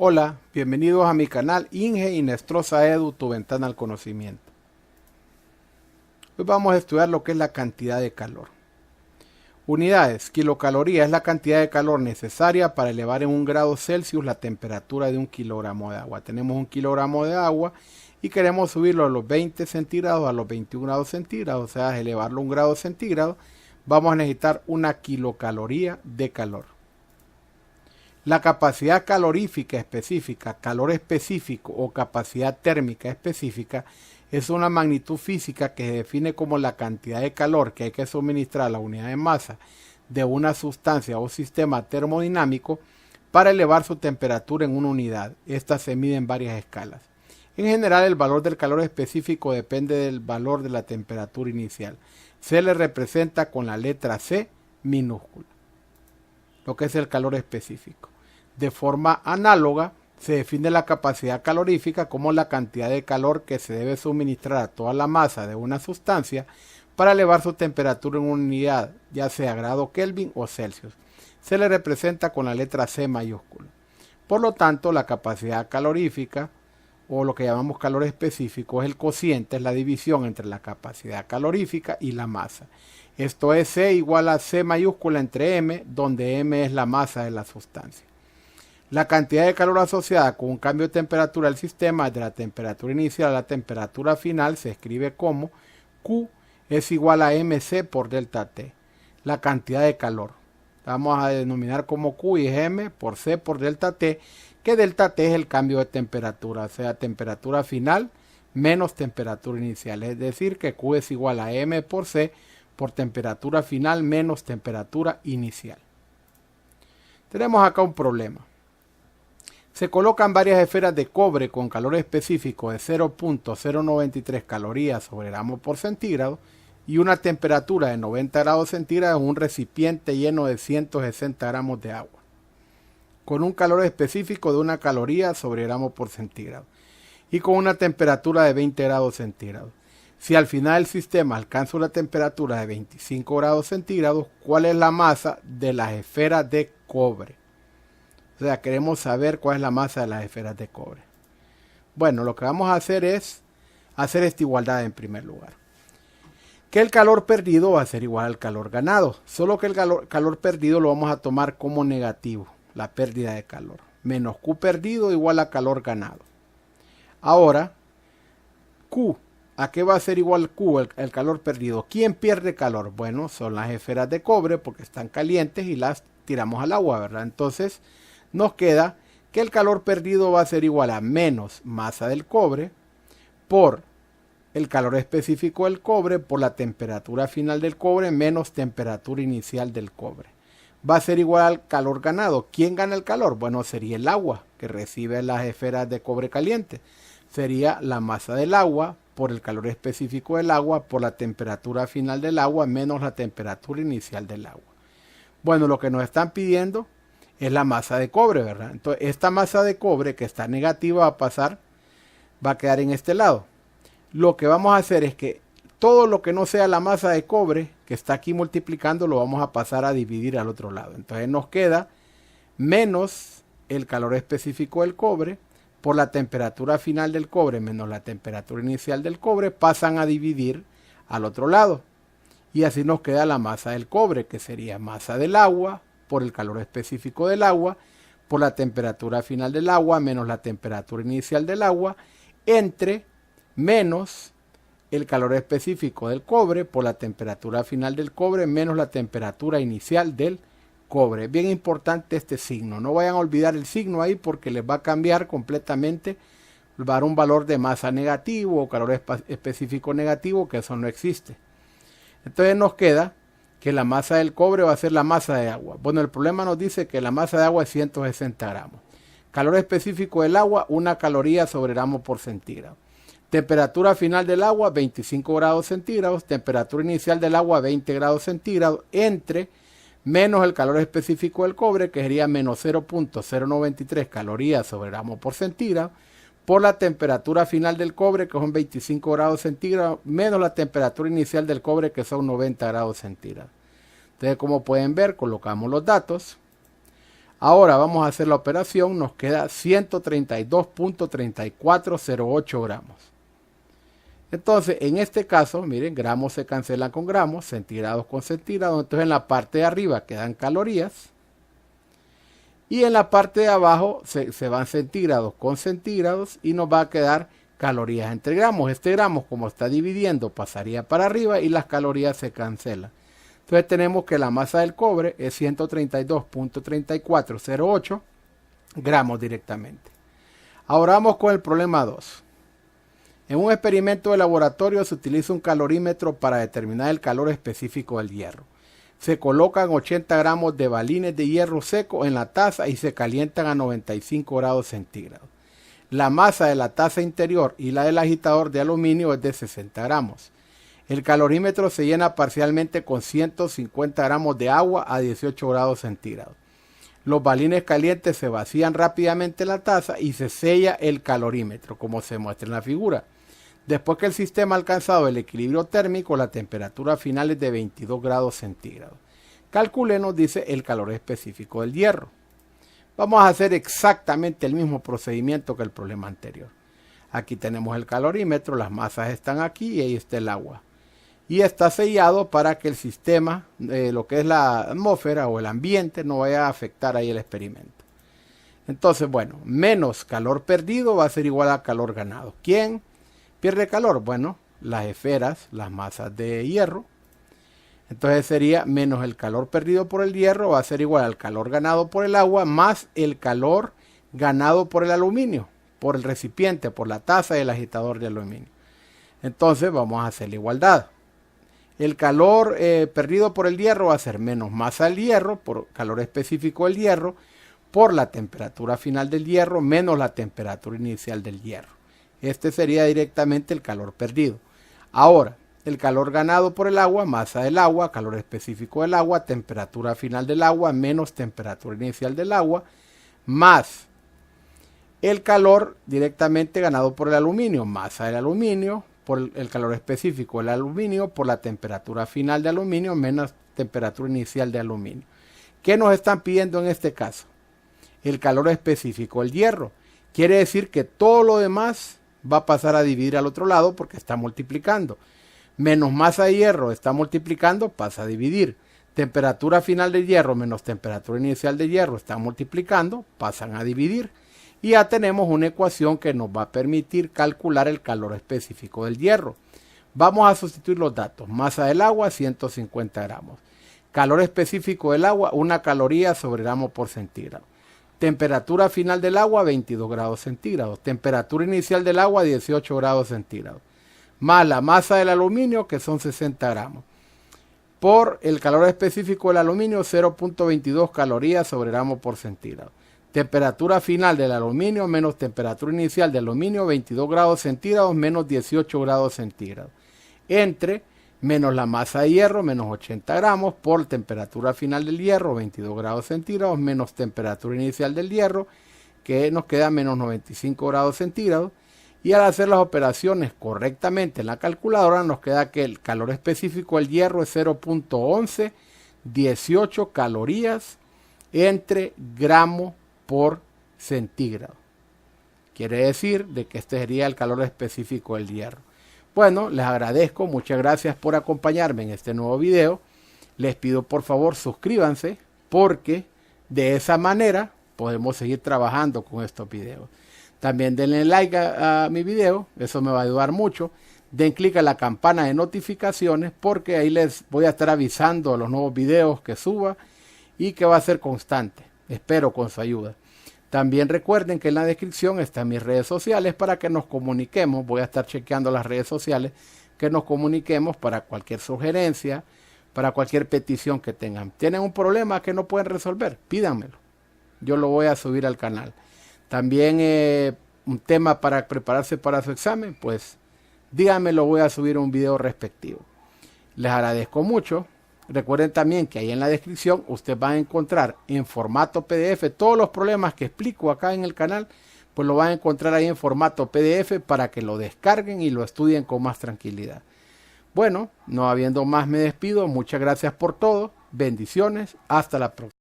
Hola, bienvenidos a mi canal Inge Inestrosa Edu, tu ventana al conocimiento. Hoy vamos a estudiar lo que es la cantidad de calor. Unidades, kilocaloría es la cantidad de calor necesaria para elevar en 1 grado Celsius la temperatura de 1 kilogramo de agua. Tenemos 1 kilogramo de agua y queremos subirlo a los 20 centígrados a los 21 grados centígrados, o sea, elevarlo a 1 grado centígrado. Vamos a necesitar 1 kilocaloría de calor. La capacidad calorífica específica, calor específico o capacidad térmica específica es una magnitud física que se define como la cantidad de calor que hay que suministrar a la unidad de masa de una sustancia o sistema termodinámico para elevar su temperatura en una unidad. Esta se mide en varias escalas. En general, el valor del calor específico depende del valor de la temperatura inicial. Se le representa con la letra C minúscula, lo que es el calor específico. De forma análoga, se define la capacidad calorífica como la cantidad de calor que se debe suministrar a toda la masa de una sustancia para elevar su temperatura en una unidad, ya sea grado Kelvin o Celsius. Se le representa con la letra C mayúscula. Por lo tanto, la capacidad calorífica, o lo que llamamos calor específico, es el cociente, es la división entre la capacidad calorífica y la masa. Esto es C igual a C mayúscula entre M, donde M es la masa de la sustancia. La cantidad de calor asociada con un cambio de temperatura del sistema de la temperatura inicial a la temperatura final se escribe como Q es igual a mc por delta T. La cantidad de calor. Vamos a denominar como Q y es m por c por delta T, que delta T es el cambio de temperatura, o sea, temperatura final menos temperatura inicial. Es decir, que Q es igual a m por c por temperatura final menos temperatura inicial. Tenemos acá un problema. Se colocan varias esferas de cobre con calor específico de 0.093 calorías sobre gramo por centígrado y una temperatura de 90 grados centígrados en un recipiente lleno de 160 gramos de agua, con un calor específico de 1 caloría sobre gramo por centígrado y con una temperatura de 20 grados centígrados. Si al final el sistema alcanza una temperatura de 25 grados centígrados, ¿cuál es la masa de las esferas de cobre? O sea, queremos saber cuál es la masa de las esferas de cobre. Bueno, lo que vamos a hacer es hacer esta igualdad en primer lugar. Que el calor perdido va a ser igual al calor ganado. Solo que el calor perdido lo vamos a tomar como negativo, la pérdida de calor. Menos Q perdido igual a calor ganado. Ahora, Q, ¿a qué va a ser igual Q, el calor perdido? ¿Quién pierde calor? Bueno, son las esferas de cobre porque están calientes y las tiramos al agua, ¿verdad? Entonces, nos queda que el calor perdido va a ser igual a menos masa del cobre por el calor específico del cobre por la temperatura final del cobre menos temperatura inicial del cobre. Va a ser igual al calor ganado. ¿Quién gana el calor? Bueno, sería el agua que recibe las esferas de cobre caliente. Sería la masa del agua por el calor específico del agua por la temperatura final del agua menos la temperatura inicial del agua. Bueno, lo que nos están pidiendo es la masa de cobre, ¿verdad? Entonces, esta masa de cobre que está negativa va a quedar en este lado. Lo que vamos a hacer es que todo lo que no sea la masa de cobre que está aquí multiplicando lo vamos a pasar a dividir al otro lado. Entonces nos queda menos el calor específico del cobre por la temperatura final del cobre menos la temperatura inicial del cobre, pasan a dividir al otro lado. Y así nos queda la masa del cobre, que sería masa del agua por el calor específico del agua, por la temperatura final del agua menos la temperatura inicial del agua, entre menos el calor específico del cobre por la temperatura final del cobre menos la temperatura inicial del cobre. Bien importante este signo, no vayan a olvidar el signo ahí porque les va a cambiar completamente, va a dar un valor de masa negativo o calor específico negativo, que eso no existe. Entonces nos queda que la masa del cobre va a ser la masa de agua. Bueno, el problema nos dice que la masa de agua es 160 gramos. Calor específico del agua, 1 caloría sobre gramo por centígrado. Temperatura final del agua, 25 grados centígrados. Temperatura inicial del agua, 20 grados centígrados. Entre menos el calor específico del cobre, que sería menos 0.093 calorías sobre gramo por centígrado, por la temperatura final del cobre, que son 25 grados centígrados, menos la temperatura inicial del cobre, que son 90 grados centígrados. Entonces, como pueden ver, colocamos los datos. Ahora vamos a hacer la operación, nos queda 132.3408 gramos. Entonces, en este caso, miren, gramos se cancelan con gramos, centígrados con centígrados. Entonces, en la parte de arriba quedan calorías. Y en la parte de abajo se van centígrados con centígrados y nos va a quedar calorías entre gramos. Este gramo, como está dividiendo, pasaría para arriba y las calorías se cancelan. Entonces, tenemos que la masa del cobre es 132.3408 gramos directamente. Ahora vamos con el problema 2. En un experimento de laboratorio se utiliza un calorímetro para determinar el calor específico del hierro. Se colocan 80 gramos de balines de hierro seco en la taza y se calientan a 95 grados centígrados. La masa de la taza interior y la del agitador de aluminio es de 60 gramos. El calorímetro se llena parcialmente con 150 gramos de agua a 18 grados centígrados. Los balines calientes se vacían rápidamente en la taza y se sella el calorímetro, como se muestra en la figura. Después que el sistema ha alcanzado el equilibrio térmico, la temperatura final es de 22 grados centígrados. Calcule, nos dice, el calor específico del hierro. Vamos a hacer exactamente el mismo procedimiento que el problema anterior. Aquí tenemos el calorímetro, las masas están aquí y ahí está el agua. Y está sellado para que el sistema, lo que es la atmósfera o el ambiente, no vaya a afectar ahí el experimento. Entonces, bueno, menos calor perdido va a ser igual a calor ganado. ¿Quién pierde calor? Bueno, las esferas, las masas de hierro. Entonces sería menos el calor perdido por el hierro va a ser igual al calor ganado por el agua más el calor ganado por el aluminio, por el recipiente, por la taza y el agitador de aluminio. Entonces vamos a hacer la igualdad. El calor perdido por el hierro va a ser menos masa del hierro, por calor específico del hierro, por la temperatura final del hierro, menos la temperatura inicial del hierro. Este sería directamente el calor perdido. Ahora, el calor ganado por el agua, masa del agua, calor específico del agua, temperatura final del agua, menos temperatura inicial del agua, más el calor directamente ganado por el aluminio, masa del aluminio, por el calor específico del aluminio, por la temperatura final de aluminio, menos temperatura inicial de aluminio. ¿Qué nos están pidiendo en este caso? El calor específico del hierro. Quiere decir que todo lo demás va a pasar a dividir al otro lado porque está multiplicando. Menos masa de hierro está multiplicando, pasa a dividir. Temperatura final del hierro menos temperatura inicial del hierro está multiplicando, pasan a dividir. Y ya tenemos una ecuación que nos va a permitir calcular el calor específico del hierro. Vamos a sustituir los datos. Masa del agua, 150 gramos. Calor específico del agua, 1 caloría sobre gramo por centígrado. Temperatura final del agua, 22 grados centígrados. Temperatura inicial del agua, 18 grados centígrados. Más la masa del aluminio, que son 60 gramos. Por el calor específico del aluminio, 0.22 calorías sobre gramo por centígrado. Temperatura final del aluminio menos temperatura inicial del aluminio, 22 grados centígrados menos 18 grados centígrados. Entre menos la masa de hierro, menos 80 gramos, por temperatura final del hierro, 22 grados centígrados, menos temperatura inicial del hierro, que nos queda menos 95 grados centígrados. Y al hacer las operaciones correctamente en la calculadora, nos queda que el calor específico del hierro es 0.1118 calorías entre gramo por centígrado. Quiere decir de que este sería el calor específico del hierro. Bueno, les agradezco, muchas gracias por acompañarme en este nuevo video. Les pido por favor suscríbanse porque de esa manera podemos seguir trabajando con estos videos. También denle like a mi video, eso me va a ayudar mucho. Den clic a la campana de notificaciones porque ahí les voy a estar avisando los nuevos videos que suba y que va a ser constante. Espero con su ayuda. También recuerden que en la descripción están mis redes sociales para que nos comuniquemos. Voy a estar chequeando las redes sociales, que nos comuniquemos para cualquier sugerencia, para cualquier petición que tengan. ¿Tienen un problema que no pueden resolver? Pídanmelo. Yo lo voy a subir al canal. También un tema para prepararse para su examen, pues díganmelo, voy a subir un video respectivo. Les agradezco mucho. Recuerden también que ahí en la descripción ustedes van a encontrar en formato PDF todos los problemas que explico acá en el canal, pues lo van a encontrar ahí en formato PDF para que lo descarguen y lo estudien con más tranquilidad. Bueno, no habiendo más me despido. Muchas gracias por todo. Bendiciones. Hasta la próxima.